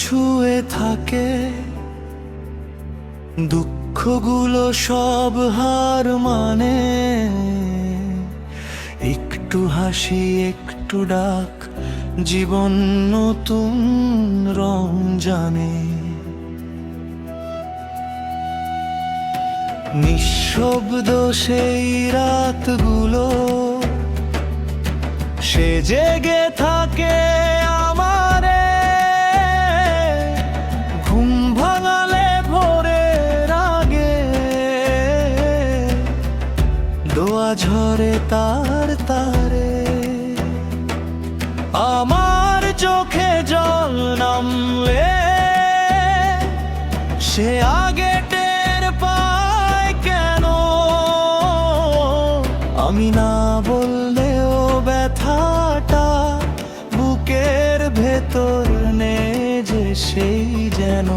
ছুঁয়ে থাকে, দুঃখগুলো সব হার মানে। একটু হাসি একটু ডাক, জীবন নতুন রং জানে। নিঃশব্দ সেই রাতগুলো সে জেগে থাকে আমারে, ঘুম ভাঙালে ভোরের আগে, দোয়া ঝরে তার তারে। আমার চোখে জল নামলে সে আগে টের পায় কেন, আমি না বললেও ব্যথাটা বুকের ভেতর নে যে সেই যেন।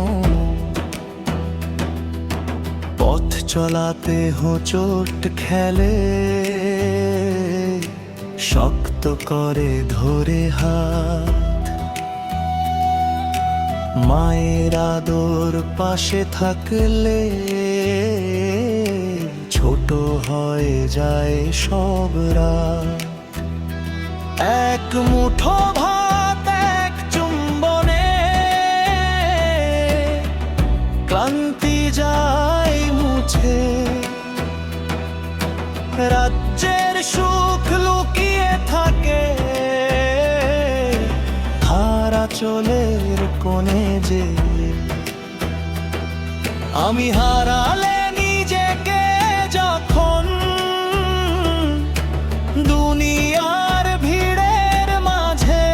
পথ চলাতে হোঁচট খেলে, শক্ত করে ধরে হাত। মায়ের আদর পাশে থাকলে ছোট হয়ে যায় সব রাত। এক মুঠো ভাত এক চুম্বনে ক্লান্তি যায় মুছে, রাজ্যের সুখ লুকিয়ে থাকে হারা চলের কোণে যে। আমি হারালে নিজেকে যখন দুনিয়ার ভিড়ের মাঝে,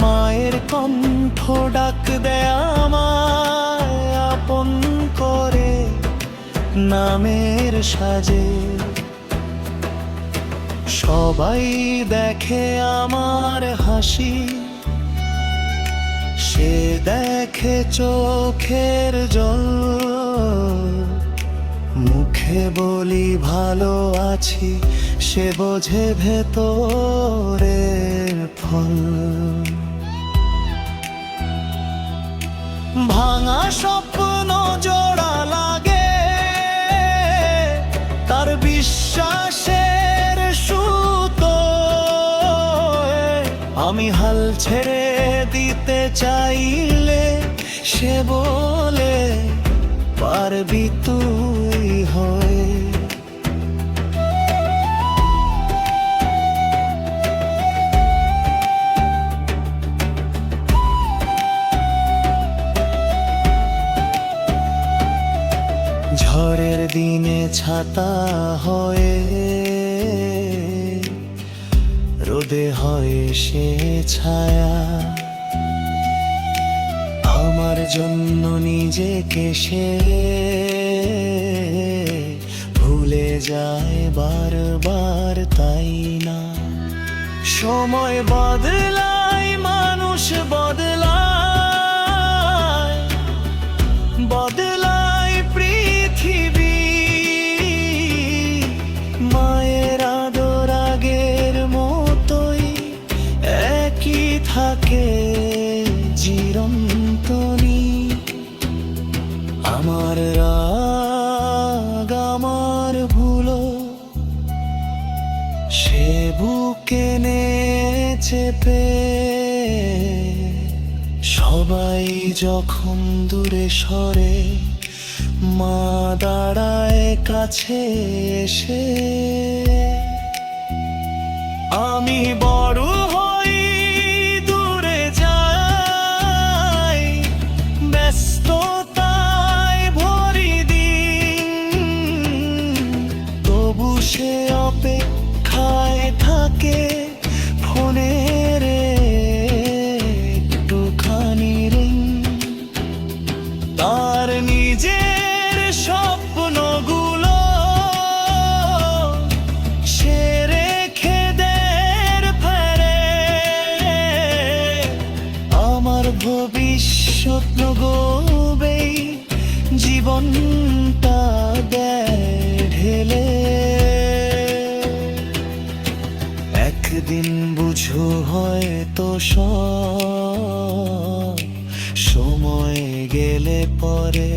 মায়ের কণ্ঠ ডাক দেয় আমায় আপন করে নামের সাজে। সবাই দেখে আমার হাসি, সে দেখে চোখের জল। মুখে বলি ভালো আছি, সে বোঝে ভেতরের ফল। ভাঙা স্বপ্ন জোড়া লাগে তার বিশ্বাসের সুতো। আমি হাল ছেড়ে দিতে চাইলে সে বলে পারবি তুই হয়ে। ঝড়ের দিনে ছাতা হয়ে, রোদে হয় সে ছায়া। আমার জন্য নিজেকে সে ভুলে যায় বারবার, তাই না? সময় বদলায়, মানুষ বদলায়, বদলায় পৃথিবী। মায়ের আদর আগের মতোই একই থাকে চিরন্তনী। আমার রাগ আমার ভুলো সে বুকে নে চেপে। সবাই যখন দূরে সরে, মা দাঁড়ায় কাছে এসে। আমি বড় হই দূরে যাই, ব্যস্ততায় ভরি দিন, তবু সে অপেক্ষায় থাকে ফোনের একটুখানি রিং। তার নিজের স্বপ্নগুলো সে রেখে দের ফেরে। আমার ভবিষ্যৎ গড়বেই জীবনটা দেয় ঢেলে। এক একদিন বুঝো হয়তো সব সময় গেলে পরে